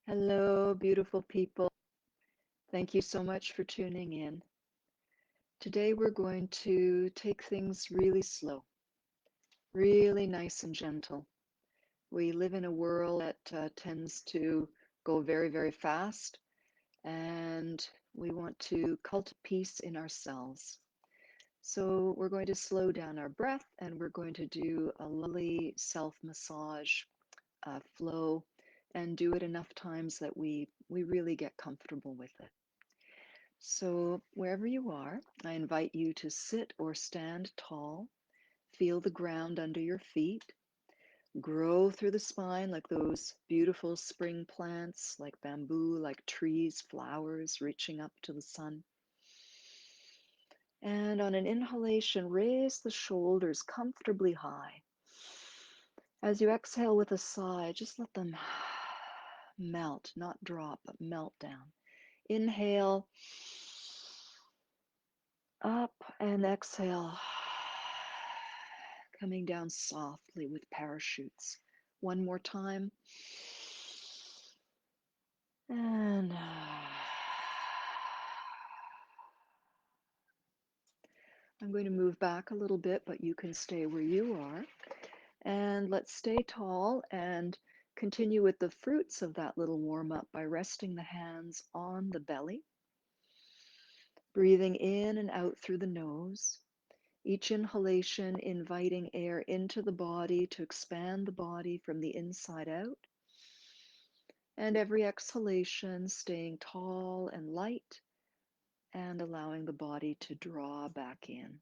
Hello, beautiful people. Thank you so much for tuning in. Today we're going to take things really slow, really nice and gentle. We live in a world that tends to go very, very fast, and we want to cultivate peace in ourselves. So we're going to slow down our breath and we're going to do a lovely self massage flow and do it enough times that we really get comfortable with it. So, wherever you are, I invite you to sit or stand tall, feel the ground under your feet, grow through the spine like those beautiful spring plants, like bamboo, like trees, flowers reaching up to the sun. And on an inhalation, raise the shoulders comfortably high. As you exhale with a sigh, just let them melt, not drop, but melt down. Inhale up and exhale, coming down softly with parachutes. One more time. And I'm going to move back a little bit, but you can stay where you are. And let's stay tall and continue with the fruits of that little warm up by resting the hands on the belly, breathing in and out through the nose. Each inhalation inviting air into the body to expand the body from the inside out. And every exhalation staying tall and light and allowing the body to draw back in.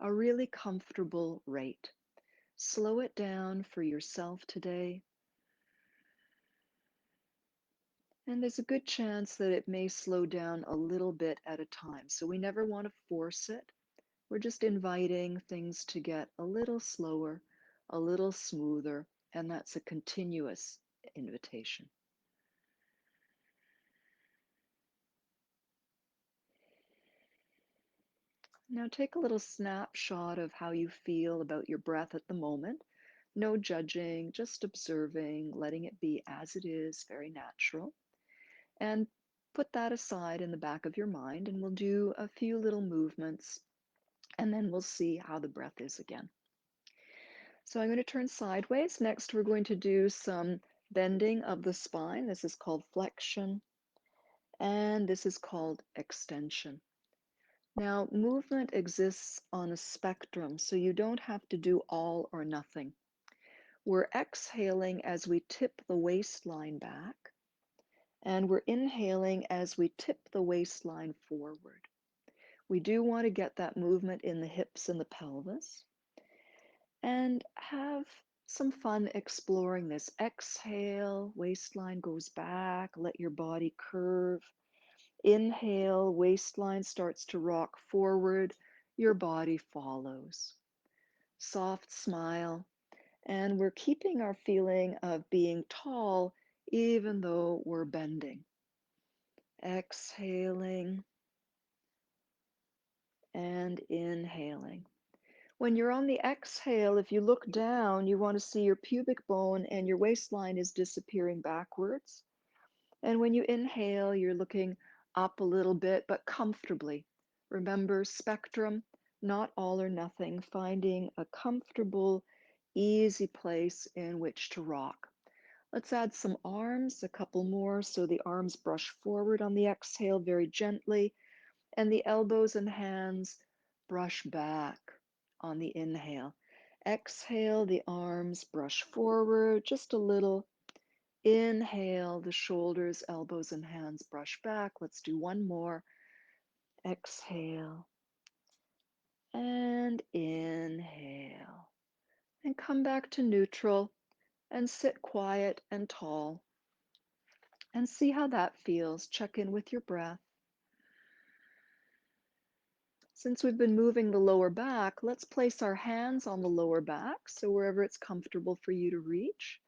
A really comfortable rate. Slow it down for yourself today. And there's a good chance that it may slow down a little bit at a time. So we never want to force it. We're just inviting things to get a little slower, a little smoother, and that's a continuous invitation. Now take a little snapshot of how you feel about your breath at the moment. No judging, just observing, letting it be as it is, very natural. And put that aside in the back of your mind, and we'll do a few little movements, and then we'll see how the breath is again. So I'm going to turn sideways. Next, we're going to do some bending of the spine. This is called flexion, and this is called extension. Now, movement exists on a spectrum, so you don't have to do all or nothing. We're exhaling as we tip the waistline back, and we're inhaling as we tip the waistline forward. We do want to get that movement in the hips and the pelvis. And have some fun exploring this. Exhale, waistline goes back, let your body curve. Inhale, waistline starts to rock forward, your body follows. Soft smile, and we're keeping our feeling of being tall even though we're bending. Exhaling and inhaling. When you're on the exhale, if you look down, you want to see your pubic bone and your waistline is disappearing backwards. And when you inhale, you're looking up a little bit, but comfortably. Remember, spectrum, not all or nothing, finding a comfortable, easy place in which to rock. Let's add some arms, a couple more, so the arms brush forward on the exhale very gently, and the elbows and hands brush back on the inhale. Exhale, the arms brush forward just a little. Inhale, the shoulders, elbows, and hands brush back. Let's do one more. Exhale and inhale. And come back to neutral and sit quiet and tall and see how that feels. Check in with your breath. Since we've been moving the lower back, let's place our hands on the lower back, so wherever it's comfortable for you to reach.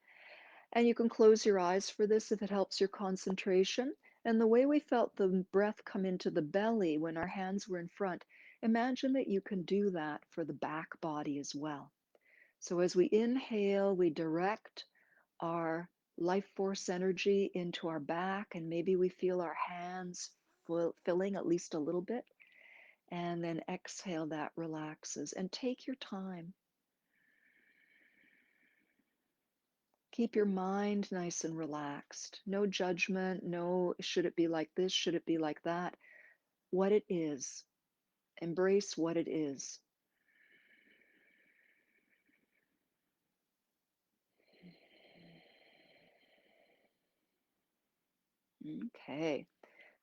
And you can close your eyes for this if it helps your concentration. And the way we felt the breath come into the belly when our hands were in front, imagine that you can do that for the back body as well. So as we inhale, we direct our life force energy into our back, and maybe we feel our hands filling at least a little bit. And then exhale, that relaxes. And take your time. Keep your mind nice and relaxed. No judgment, no should it be like this, should it be like that. What it is. Embrace what it is. Okay.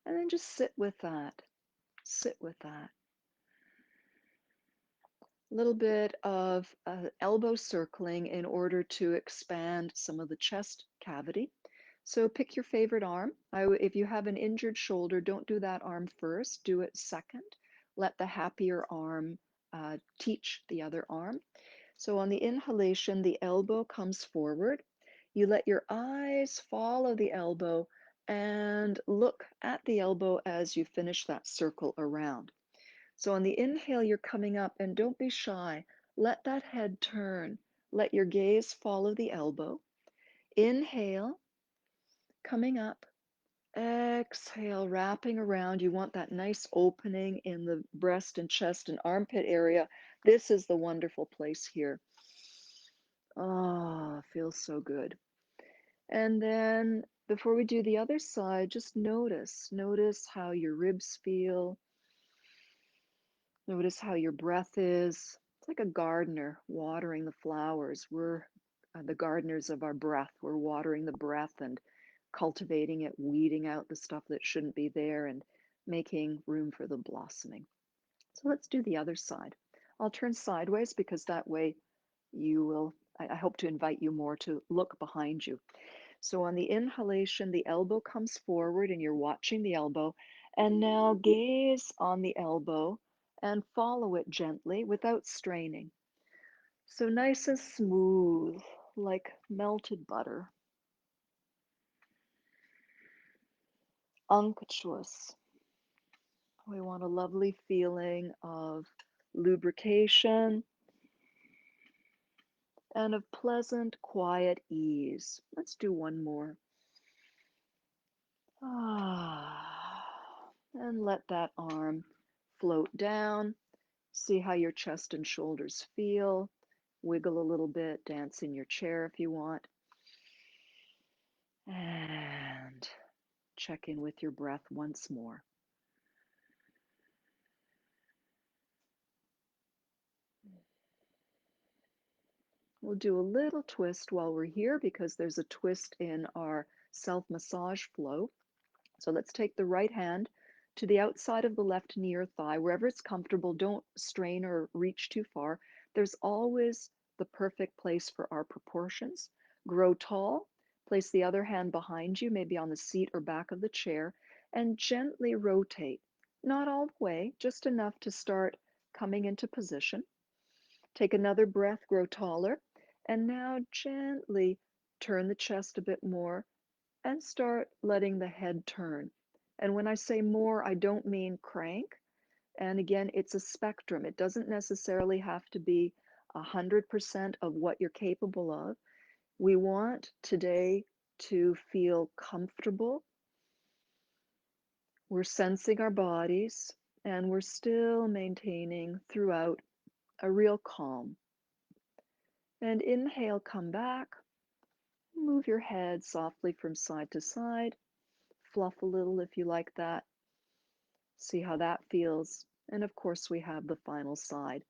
And then just sit with that. Sit with that. A little bit of elbow circling in order to expand some of the chest cavity. So pick your favorite arm. If you have an injured shoulder, don't do that arm first. Do it second. Let the happier arm teach the other arm. So on the inhalation, the elbow comes forward. You let your eyes follow the elbow and look at the elbow as you finish that circle around. So on the inhale, you're coming up, and don't be shy. Let that head turn. Let your gaze follow the elbow. Inhale, coming up. Exhale, wrapping around. You want that nice opening in the breast and chest and armpit area. This is the wonderful place here. Ah, feels so good. And then before we do the other side, just notice how your ribs feel. Notice how your breath is. It's like a gardener watering the flowers. We're the gardeners of our breath. We're watering the breath and cultivating it, weeding out the stuff that shouldn't be there, and making room for the blossoming. So let's do the other side. I'll turn sideways because that way you will, I hope to invite you more to look behind you. So on the inhalation, the elbow comes forward and you're watching the elbow. And now gaze on the elbow and follow it gently without straining. So nice and smooth, like melted butter. Unctuous. We want a lovely feeling of lubrication and of pleasant, quiet ease. Let's do one more. And let that arm float down. See how your chest and shoulders feel. Wiggle a little bit, dance in your chair if you want. And check in with your breath once more. We'll do a little twist while we're here because there's a twist in our self-massage flow. So let's take the right hand to the outside of the left knee or thigh, wherever it's comfortable. Don't strain or reach too far. There's always the perfect place for our proportions. Grow tall. Place the other hand behind you, maybe on the seat or back of the chair, and gently rotate. Not all the way, just enough to start coming into position. Take another breath, grow taller, and now gently turn the chest a bit more and start letting the head turn. And when I say more, I don't mean crank. And again, it's a spectrum. It doesn't necessarily have to be 100% of what you're capable of. We want today to feel comfortable. We're sensing our bodies, and we're still maintaining throughout a real calm. And inhale, come back. Move your head softly from side to side. Fluff a little if you like that. See how that feels. And of course, we have the final side.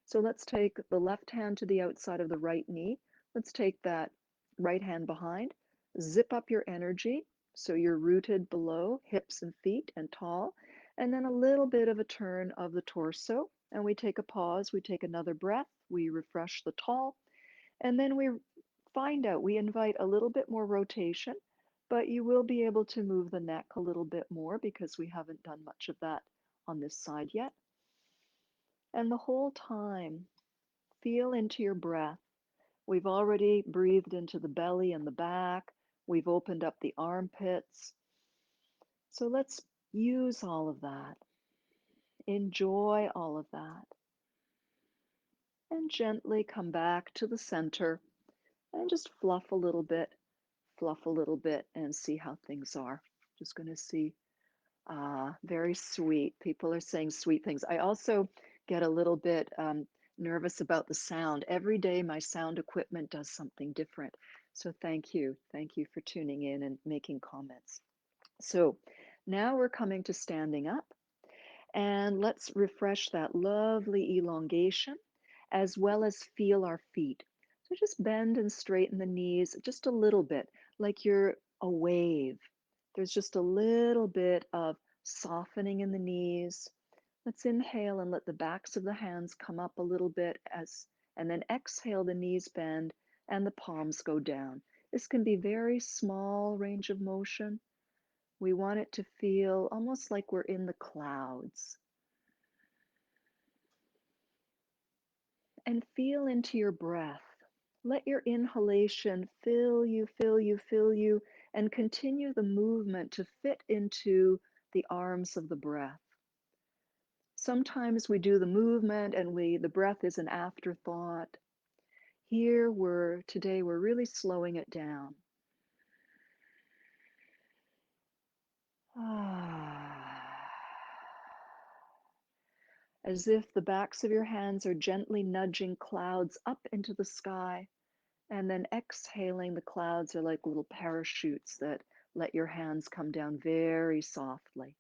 So let's take the left hand to the outside of the right knee. Let's take that right hand behind. Zip up your energy so you're rooted below hips and feet and tall. And then a little bit of a turn of the torso. And we take a pause. We take another breath. We refresh the tall. And then we find out, we invite a little bit more rotation, but you will be able to move the neck a little bit more because we haven't done much of that on this side yet. And the whole time, feel into your breath. We've already breathed into the belly and the back. We've opened up the armpits. So let's use all of that. Enjoy all of that. And gently come back to the center and just fluff a little bit. fluff a little bit and see how things are. Just going to see. Ah, very sweet. People are saying sweet things. I also get a little bit nervous about the sound. Every day, my sound equipment does something different. So thank you. Thank you for tuning in and making comments. So now we're coming to standing up. And let's refresh that lovely elongation as well as feel our feet. So just bend and straighten the knees just a little bit, like you're a wave. There's just a little bit of softening in the knees. Let's inhale and let the backs of the hands come up a little bit and then exhale, the knees bend and the palms go down. This can be very small range of motion. We want it to feel almost like we're in the clouds. And feel into your breath. Let your inhalation fill you, fill you, fill you, and continue the movement to fit into the arms of the breath. Sometimes we do the movement and the breath is an afterthought. Here today we're really slowing it down. As if the backs of your hands are gently nudging clouds up into the sky. And then exhaling, the clouds are like little parachutes that let your hands come down very softly.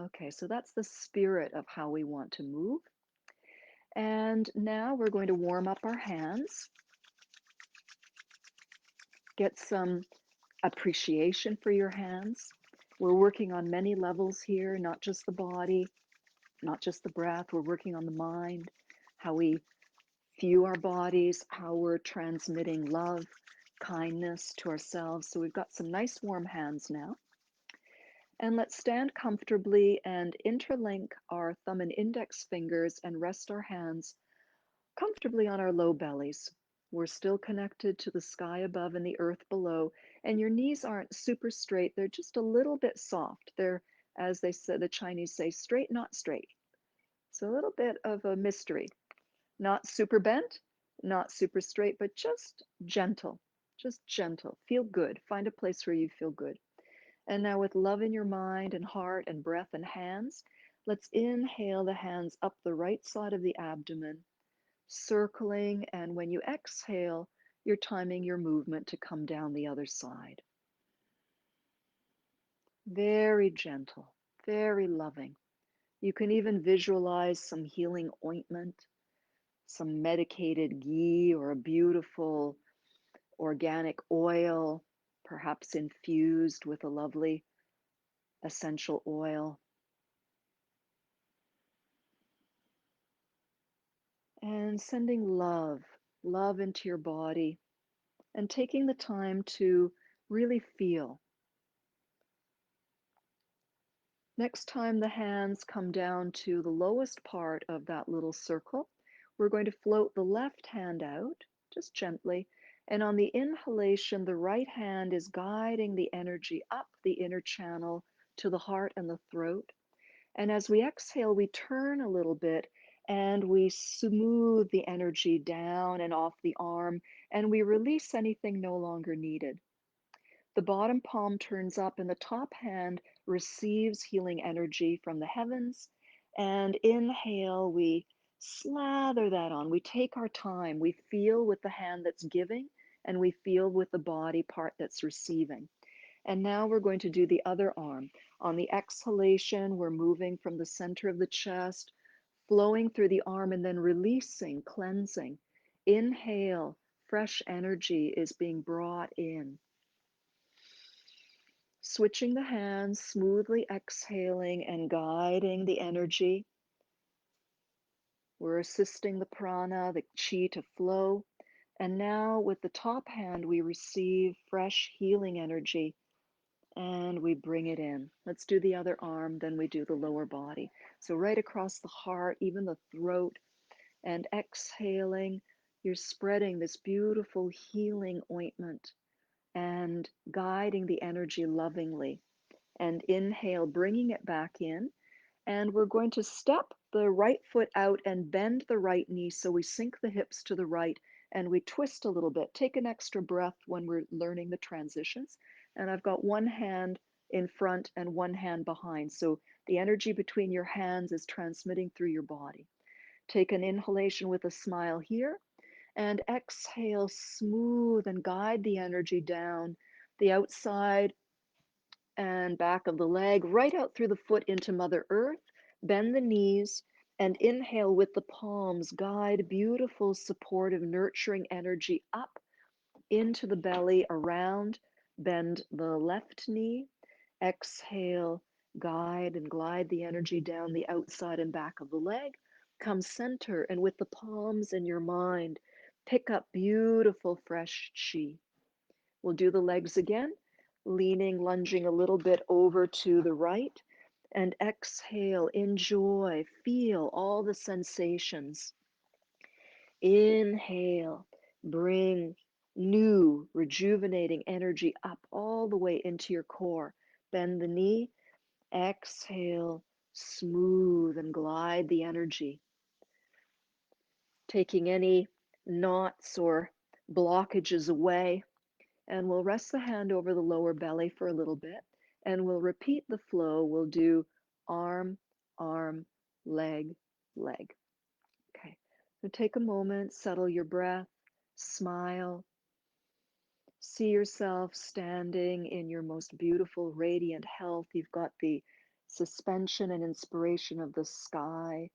Okay, so that's the spirit of how we want to move. And now we're going to warm up our hands, get some appreciation for your hands. We're working on many levels here, not just the body, not just the breath. We're working on the mind, how we view our bodies, how we're transmitting love, kindness to ourselves. So we've got some nice warm hands now. And let's stand comfortably and interlink our thumb and index fingers and rest our hands comfortably on our low bellies. We're still connected to the sky above and the earth below, and your knees aren't super straight. They're just a little bit soft. They're, as they say, the Chinese say, straight, not straight. So a little bit of a mystery. Not super bent, not super straight, but just gentle. Just gentle. Feel good. Find a place where you feel good. And now, with love in your mind and heart and breath and hands, let's inhale the hands up the right side of the abdomen, circling. And when you exhale, you're timing your movement to come down the other side. Very gentle, very loving. You can even visualize some healing ointment, some medicated ghee, or a beautiful organic oil, perhaps infused with a lovely essential oil. And sending love into your body, and taking the time to really feel. Next time the hands come down to the lowest part of that little circle, we're going to float the left hand out, just gently. And on the inhalation, the right hand is guiding the energy up the inner channel to the heart and the throat. And as we exhale, we turn a little bit and we smooth the energy down and off the arm, and we release anything no longer needed. The bottom palm turns up and the top hand receives healing energy from the heavens. And inhale, we slather that on. We take our time. We feel with the hand that's giving, and we feel with the body part that's receiving. And now we're going to do the other arm. On the exhalation, we're moving from the center of the chest, flowing through the arm, and then releasing, cleansing. Inhale, fresh energy is being brought in. Switching the hands, smoothly exhaling and guiding the energy. We're assisting the prana, the chi to flow. And now with the top hand, we receive fresh healing energy and we bring it in. Let's do the other arm, then we do the lower body. So right across the heart, even the throat, and exhaling, you're spreading this beautiful healing ointment and guiding the energy lovingly. And inhale, bringing it back in. And we're going to step the right foot out and bend the right knee so we sink the hips to the right and we twist a little bit. Take an extra breath when we're learning the transitions. And I've got one hand in front and one hand behind. So the energy between your hands is transmitting through your body. Take an inhalation with a smile here and exhale, smooth and guide the energy down the outside and back of the leg, right out through the foot into Mother Earth. Bend the knees and inhale with the palms. Guide beautiful, supportive, nurturing energy up into the belly, around. Bend the left knee. Exhale, guide and glide the energy down the outside and back of the leg. Come center and with the palms in your mind, pick up beautiful, fresh chi. We'll do the legs again, leaning, lunging a little bit over to the right. And exhale, enjoy, feel all the sensations. Inhale, bring new, rejuvenating energy up all the way into your core. Bend the knee, exhale, smooth and glide the energy, taking any knots or blockages away. And we'll rest the hand over the lower belly for a little bit. And we'll repeat the flow. We'll do arm, arm, leg, leg. Okay. So take a moment, settle your breath, smile. See yourself standing in your most beautiful, radiant health. You've got the suspension and inspiration of the sky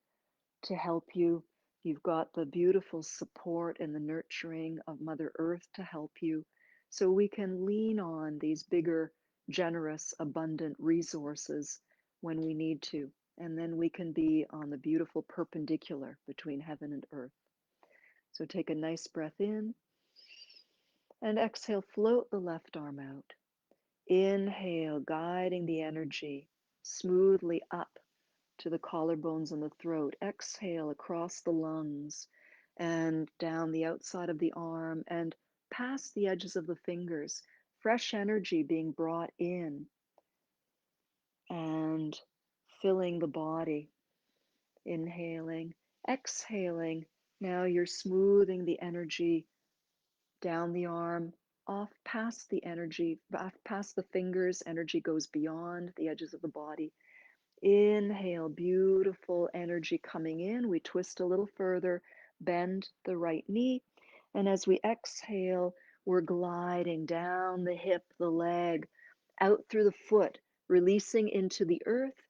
to help you. You've got the beautiful support and the nurturing of Mother Earth to help you. So we can lean on these bigger, generous, abundant resources when we need to. And then we can be on the beautiful perpendicular between heaven and earth. So take a nice breath in and exhale, float the left arm out. Inhale, guiding the energy smoothly up to the collarbones and the throat. Exhale across the lungs and down the outside of the arm and past the edges of the fingers. Fresh energy being brought in and filling the body. Inhaling, exhaling. Now you're smoothing the energy down the arm, off past the energy, past the fingers. Energy goes beyond the edges of the body. Inhale, beautiful energy coming in. We twist a little further, bend the right knee. And as we exhale, we're gliding down the hip, the leg, out through the foot, releasing into the earth,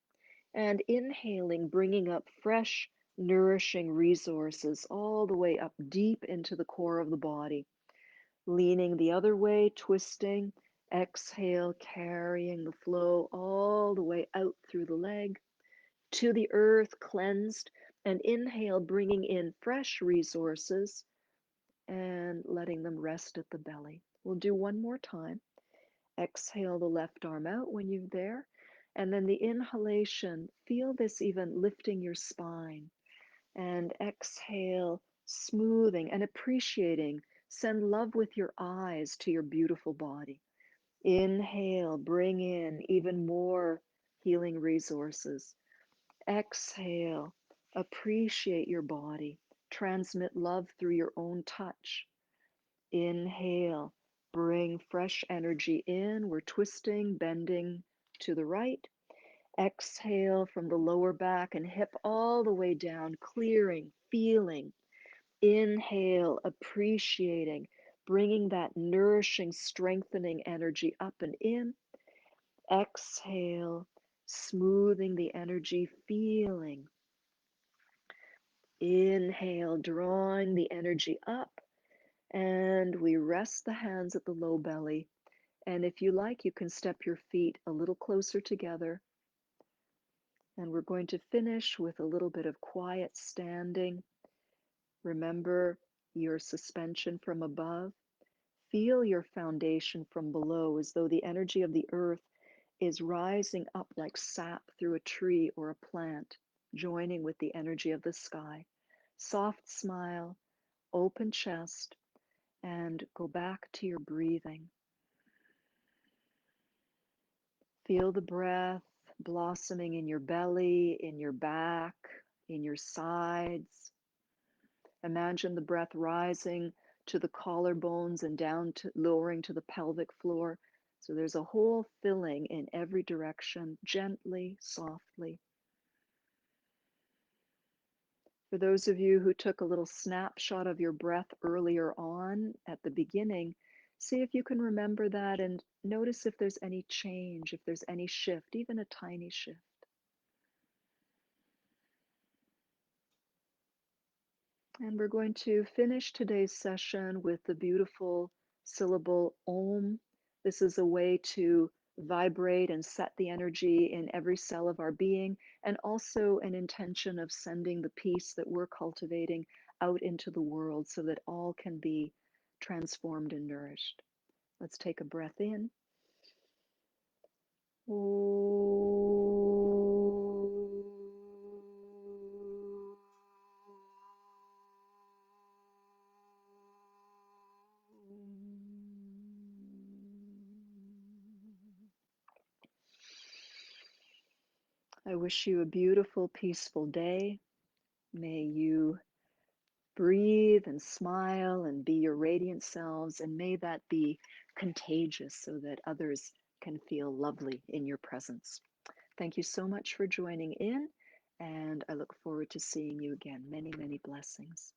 and inhaling, bringing up fresh, nourishing resources all the way up deep into the core of the body. Leaning the other way, twisting. Exhale, carrying the flow all the way out through the leg to the earth, cleansed, and inhale, bringing in fresh resources and letting them rest at the belly. We'll do one more time. Exhale the left arm out when you're there. And then the inhalation, feel this even lifting your spine. And exhale, smoothing and appreciating. Send love with your eyes to your beautiful body. Inhale, bring in even more healing resources. Exhale, appreciate your body. Transmit love through your own touch. Inhale, bring fresh energy in. We're twisting, bending to the right. Exhale from the lower back and hip all the way down, clearing, feeling. Inhale, appreciating, bringing that nourishing, strengthening energy up and in. Exhale, smoothing the energy, feeling. Inhale, drawing the energy up, and we rest the hands at the low belly. And if you like, you can step your feet a little closer together. And we're going to finish with a little bit of quiet standing. Remember your suspension from above. Feel your foundation from below as though the energy of the earth is rising up like sap through a tree or a plant, joining with the energy of the sky. Soft smile, open chest, and go back to your breathing. Feel the breath blossoming in your belly, in your back, in your sides. Imagine the breath rising to the collarbones and down to lowering to the pelvic floor. So there's a whole filling in every direction, gently, softly. For those of you who took a little snapshot of your breath earlier on at the beginning, see if you can remember that and notice if there's any change, if there's any shift, even a tiny shift. And we're going to finish today's session with the beautiful syllable Om. This is a way to vibrate and set the energy in every cell of our being, and also an intention of sending the peace that we're cultivating out into the world so that all can be transformed and nourished. Let's take a breath in. I wish you a beautiful, peaceful day. May you breathe and smile and be your radiant selves, and may that be contagious so that others can feel lovely in your presence. Thank you so much for joining in, and I look forward to seeing you again. Many, many blessings.